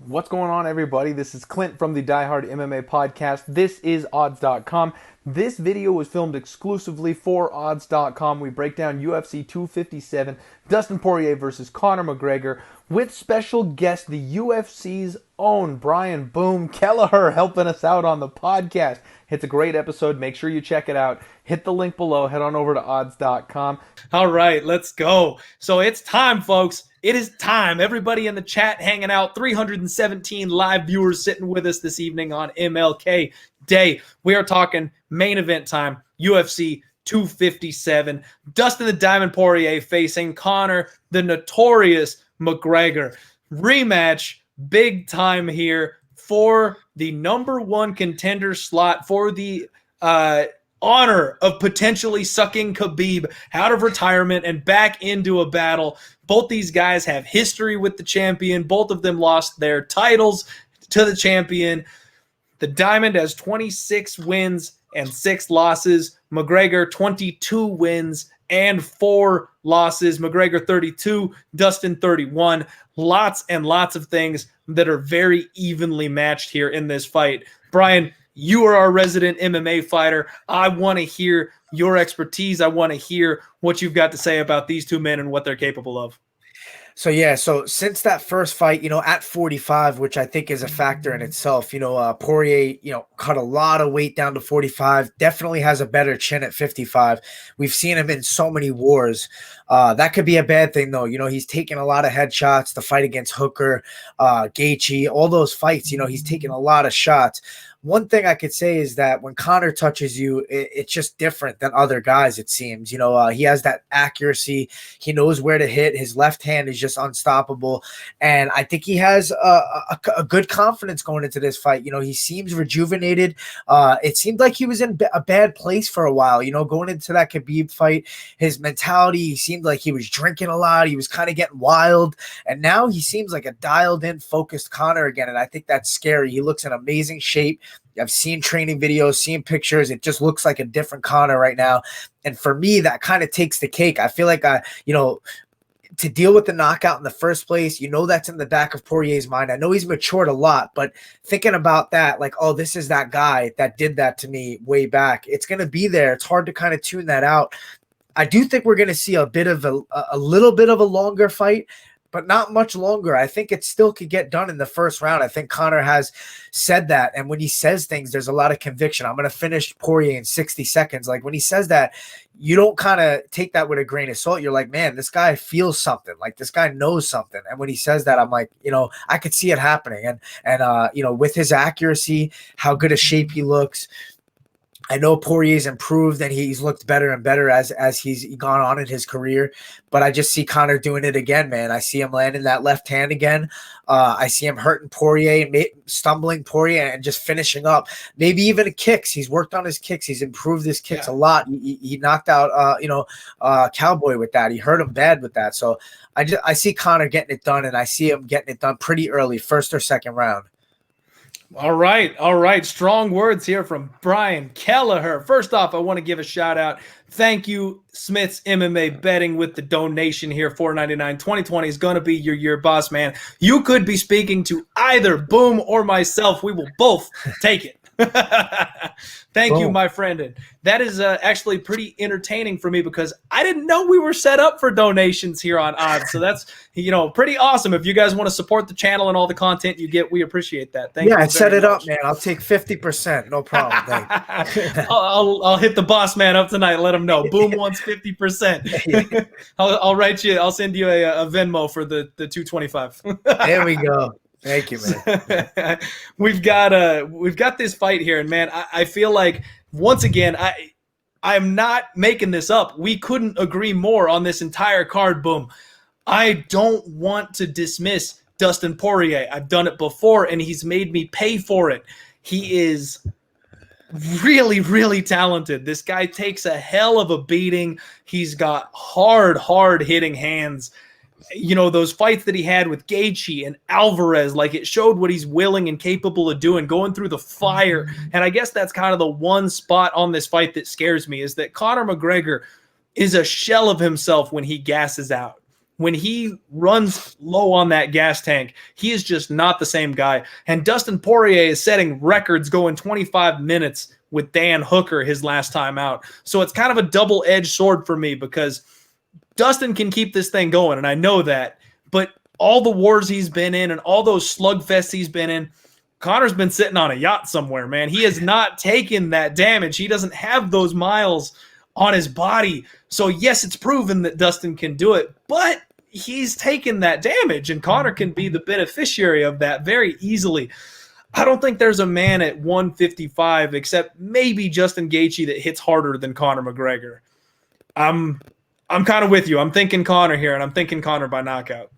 What's going on, everybody? This is Clint from the Diehard MMA podcast. This is odds.com. This video was filmed exclusively for odds.com. We break down UFC 257, Dustin Poirier versus Conor McGregor, with special guest, the UFC's own Brian Boom Kelleher, helping us out on the podcast. It's a great episode. Make sure you check it out. Hit the link below. Head on over to odds.com. All right, let's go. So it's time, folks. It is time. Everybody in the chat hanging out. 317 live viewers sitting with us this evening on MLK Day. We are talking main event time, UFC 257. Dustin the Diamond Poirier facing Conor the Notorious McGregor. Rematch, big time here for the number one contender slot for the honor of potentially sucking Khabib out of retirement and back into a battle. Both these guys have history with the champion. Both of them lost their titles to the champion. The Diamond has 26 wins and 6 losses. McGregor 22 wins and 4 losses. McGregor 32, Dustin 31. Lots and lots of things that are very evenly matched here in this fight. Brian, you are our resident MMA fighter. I want to hear your expertise. I want to hear what you've got to say about these two men and what they're capable of. So since that first fight, at 45, which I think is a factor in itself, Poirier, cut a lot of weight down to 45, definitely has a better chin at 55. We've seen him in so many wars. That could be a bad thing, though. He's taken a lot of headshots, the fight against Hooker, Gaethje, all those fights, he's taken a lot of shots. One thing I could say is that when Conor touches you, it's just different than other guys, it seems. He has that accuracy. He knows where to hit. His left hand is just unstoppable. And I think he has a good confidence going into this fight. He seems rejuvenated. It seemed like he was in a bad place for a while, going into that Khabib fight. His mentality, he seemed like he was drinking a lot. He was kind of getting wild. And now he seems like a dialed-in, focused Conor again. And I think that's scary. He looks in amazing shape. I've seen training videos, seen pictures. It just looks like a different Conor right now. And for me, that kind of takes the cake. I feel like to deal with the knockout in the first place, that's in the back of Poirier's mind. I know he's matured a lot, but thinking about that, like, oh, this is that guy that did that to me way back. It's going to be there. It's hard to kind of tune that out. I do think we're going to see a little bit of a longer fight, but not much longer. I think it still could get done in the first round. I think Conor has said that. And when he says things, there's a lot of conviction. I'm going to finish Poirier in 60 seconds. Like, when he says that, you don't kind of take that with a grain of salt. You're like, man, this guy feels something. Like, this guy knows something. And when he says that, I'm like, I could see it happening. And with his accuracy, how good a shape he looks, I know Poirier's improved and he's looked better and better as he's gone on in his career, but I just see Conor doing it again, man. I see him landing that left hand again. I see him hurting Poirier, stumbling Poirier, and just finishing up. Maybe even kicks. He's worked on his kicks. He's improved his kicks a lot. He knocked out, Cowboy with that. He hurt him bad with that. So I see Conor getting it done, and I see him getting it done pretty early, first or second round. All right. Strong words here from Brian Kelleher. First off, I want to give a shout out. Thank you, Smith's MMA Betting, with the donation here, $4.99. 2020 is going to be your year, boss man. You could be speaking to either Boom or myself. We will both take it. Thank you, my friend. And that is actually pretty entertaining for me because I didn't know we were set up for donations here on Odds. So that's, pretty awesome. If you guys want to support the channel and all the content you get, we appreciate that. Thank you. Yeah, set it up, man. I'll take 50%. No problem. I'll hit the boss man up tonight. Let him know. Boom wants 50%. I'll write you. I'll send you a Venmo for the 225. There we go. Thank you, man. We've got this fight here, and man, I feel like once again I'm not making this up. We couldn't agree more on this entire card. Boom. I don't want to dismiss Dustin Poirier. I've done it before, and he's made me pay for it. He is really, really talented. This guy takes a hell of a beating. He's got hard hitting hands. Those fights that he had with Gaethje and Alvarez, like, it showed what he's willing and capable of doing, going through the fire. And I guess that's kind of the one spot on this fight that scares me, is that Conor McGregor is a shell of himself when he gasses out. when he runs low on that gas tank, he is just not the same guy. And Dustin Poirier is setting records going 25 minutes with Dan Hooker his last time out. So it's kind of a double-edged sword for me because Dustin can keep this thing going, and I know that. But all the wars he's been in and all those slugfests he's been in, Conor's been sitting on a yacht somewhere, man. He has not taken that damage. He doesn't have those miles on his body. So, yes, it's proven that Dustin can do it, but he's taken that damage, and Conor can be the beneficiary of that very easily. I don't think there's a man at 155 except maybe Justin Gaethje that hits harder than Conor McGregor. I'm kind of with you. I'm thinking Conor here, and I'm thinking Conor by knockout.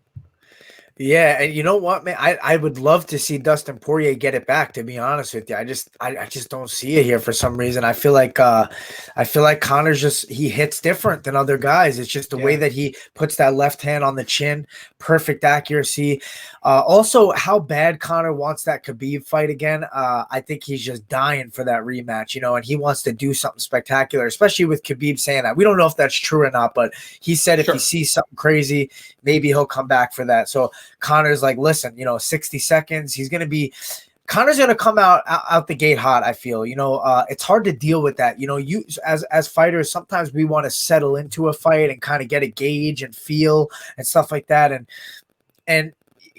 Yeah, and you know what, man? I would love to see Dustin Poirier get it back, to be honest with you. I just don't see it here for some reason. I feel like Conor's he hits different than other guys. It's just the way that he puts that left hand on the chin, perfect accuracy. Also, how bad Conor wants that Khabib fight again. I think he's just dying for that rematch, and he wants to do something spectacular, especially with Khabib saying that. We don't know if that's true or not, but he said if he sees something crazy, maybe he'll come back for that. So Conor's like, listen, 60 seconds. Conor's going to come out the gate hot, I feel. It's hard to deal with that. You as fighters, sometimes we want to settle into a fight and kind of get a gauge and feel and stuff like that. And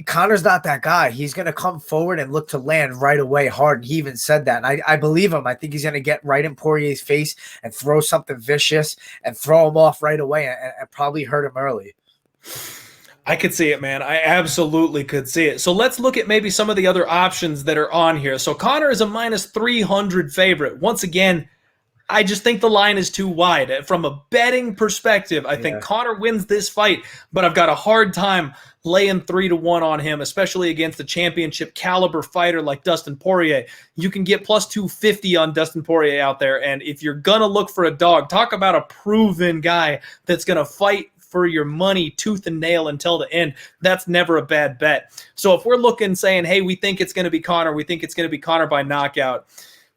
Conor's not that guy. He's going to come forward and look to land right away hard. And he even said that. And I believe him. I think he's going to get right in Poirier's face and throw something vicious and throw him off right away and probably hurt him early. I could see it, man. I absolutely could see it. So let's look at maybe some of the other options that are on here. So Conor is a minus 300 favorite. Once again, I just think the line is too wide. From a betting perspective, I think Conor wins this fight, but I've got a hard time laying 3-1 on him, especially against a championship caliber fighter like Dustin Poirier. You can get plus 250 on Dustin Poirier out there, and if you're going to look for a dog, talk about a proven guy that's going to fight for your money tooth and nail until the end. That's never a bad bet. So if we're looking, saying, hey, we think it's going to be Conor, we think it's going to be Conor by knockout,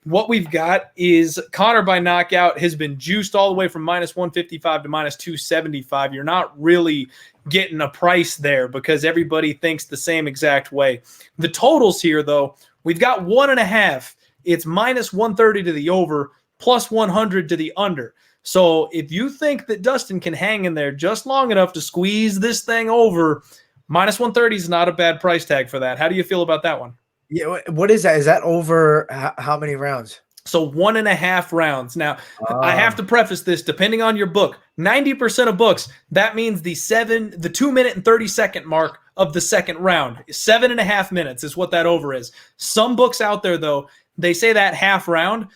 what we've got is Conor by knockout has been juiced all the way from minus 155 to minus 275. You're not really getting a price there because everybody thinks the same exact way. The totals here, though, we've got 1.5. It's minus 130 to the over, plus 100 to the under. So if you think that Dustin can hang in there just long enough to squeeze this thing over, minus 130 is not a bad price tag for that. How do you feel about that one? Yeah, what is that? Is that over how many rounds? So 1.5 rounds. Now, I have to preface this, depending on your book, 90% of books, that means the 2 minute and 30 second mark of the second round. 7.5 minutes is what that over is. Some books out there, though, they say that half round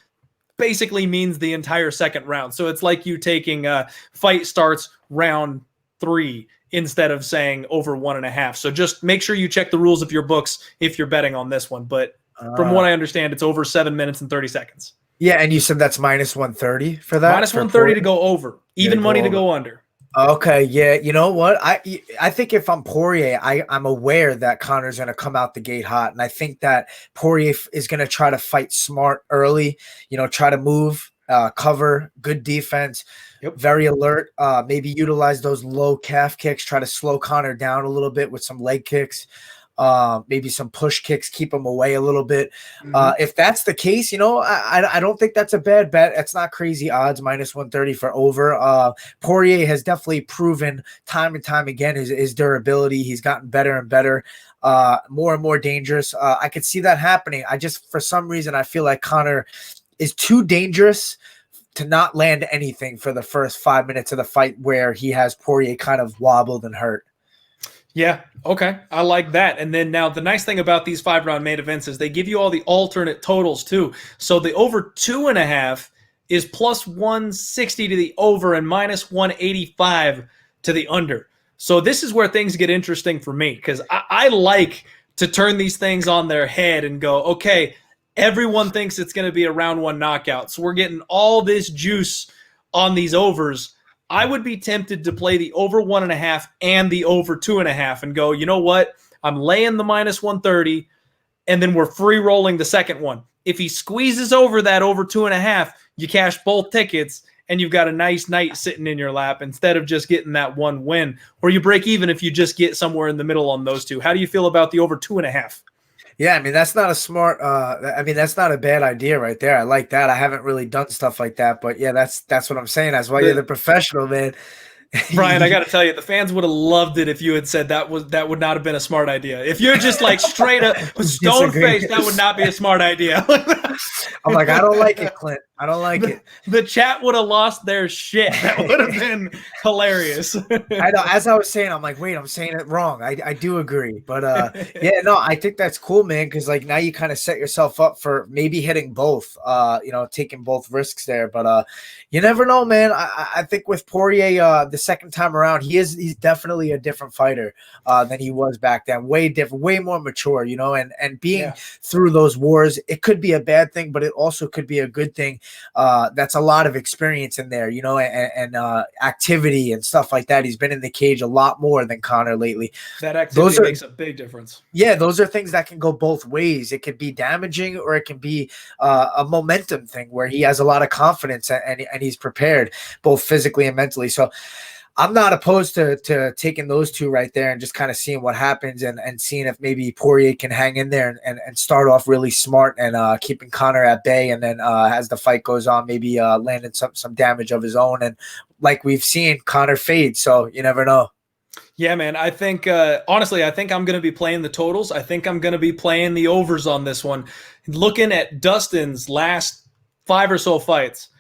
basically means the entire second round. So it's like you taking fight starts round 3 instead of saying over 1.5. So just make sure you check the rules of your books if you're betting on this one. But from what I understand, it's over 7 minutes and 30 seconds. Yeah, and you said that's minus 130 for that? Minus 130 to go over. Even money to go under. Okay, yeah. You know what? I think if I'm Poirier, I'm aware that Conor's going to come out the gate hot. And I think that Poirier is going to try to fight smart early, try to move, cover, good defense, very alert, maybe utilize those low calf kicks, try to slow Conor down a little bit with some leg kicks, maybe some push kicks, keep him away a little bit. If that's the case, I don't think that's a bad bet. It's not crazy odds, minus 130 for over. Poirier has definitely proven time and time again his durability. He's gotten better and better, more and more dangerous. I could see that happening. For some reason, I feel like Conor is too dangerous to not land anything for the first 5 minutes of the fight where he has Poirier kind of wobbled and hurt. Yeah, okay. I like that. And then now the nice thing about these 5-round main events is they give you all the alternate totals too. So the over 2.5 is plus 160 to the over and minus 185 to the under. So this is where things get interesting for me because I like to turn these things on their head and go, okay, everyone thinks it's going to be a round 1 knockout. So we're getting all this juice on these overs. I would be tempted to play the over 1.5 and the over 2.5 and go, you know what? I'm laying the minus 130 and then we're free rolling the second one. If he squeezes over that over 2.5, you cash both tickets and you've got a nice night sitting in your lap instead of just getting that one win, or you break even if you just get somewhere in the middle on those two. How do you feel about the over 2.5? Yeah, I mean, that's not a smart I mean, that's not a bad idea right there. I like that. I haven't really done stuff like that, but yeah, that's what I'm saying. That's why you're the professional, man. Brian, I got to tell you, the fans would have loved it if you had said that would not have been a smart idea. If you're just like straight up stone faced, that would not be a smart idea. I'm like, I don't like it, Clint. I don't like it. The chat would have lost their shit. That would have been hilarious. I know. As I was saying, I'm like, wait, I'm saying it wrong. I do agree, but yeah, no, I think that's cool, man. Because like now you kind of set yourself up for maybe hitting both. Taking both risks there, but you never know, man. I think with Poirier, the second time around, he's definitely a different fighter than he was back then. Way different, way more mature, and being through those wars, it could be a bad thing, but it also could be a good thing. That's a lot of experience in there, and activity and stuff like that. He's been in the cage a lot more than Conor lately. That activity makes a big difference. Yeah, those are things that can go both ways. It could be damaging, or it can be a momentum thing where he has a lot of confidence and he's prepared both physically and mentally. So I'm not opposed to taking those two right there and just kind of seeing what happens and seeing if maybe Poirier can hang in there and start off really smart and keeping Conor at bay. And then as the fight goes on, maybe landing some damage of his own. And like we've seen, Conor fade. So you never know. Yeah, man. I think, honestly, I think I'm going to be playing the totals. I think I'm going to be playing the overs on this one. Looking at Dustin's last 5 or so fights,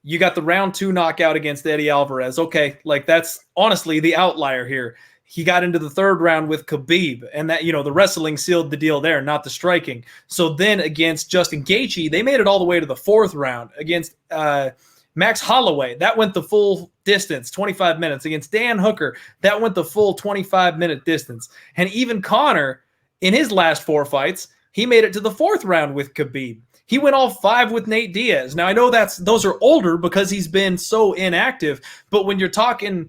you got the round 2 knockout against Eddie Alvarez. Okay, like that's honestly the outlier here. He got into the 3rd round with Khabib, and that, the wrestling sealed the deal there, not the striking. So then against Justin Gaethje, they made it all the way to the 4th round against Max Holloway. That went the full distance, 25 minutes. Against Dan Hooker, that went the full 25-minute distance. And even Conor, in his last 4 fights, he made it to the 4th round with Khabib. He went all 5 with Nate Diaz. Now, I know those are older because he's been so inactive, but when you're talking,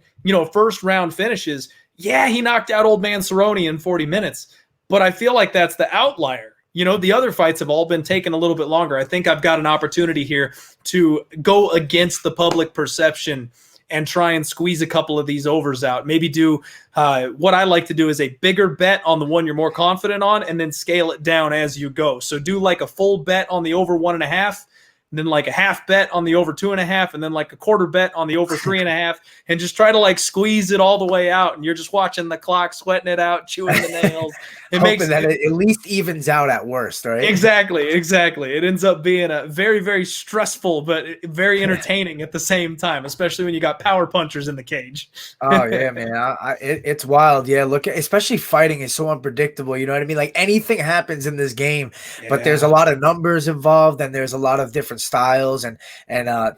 first round finishes, yeah, he knocked out old man Cerrone in 40 minutes, but I feel like that's the outlier. The other fights have all been taking a little bit longer. I think I've got an opportunity here to go against the public perception and try and squeeze a couple of these overs out. Maybe do what I like to do is a bigger bet on the one you're more confident on and then scale it down as you go. So do like a full bet on the over 1.5, then like a half bet on the over 2.5, and then like a quarter bet on the over 3.5, and just try to like squeeze it all the way out. And you're just watching the clock, sweating it out, chewing the nails. It makes that it at least evens out at worst, right? Exactly. It ends up being a very, very stressful, but very entertaining at the same time, especially when you got power punchers in the cage. Oh yeah, man, it's wild. Yeah, especially fighting is so unpredictable. You know what I mean? Like anything happens in this game, but there's a lot of numbers involved, and there's a lot of different styles and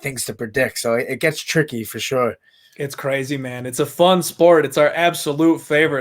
things to predict. So it gets tricky for sure. It's crazy, man. It's a fun sport. It's our absolute favorite.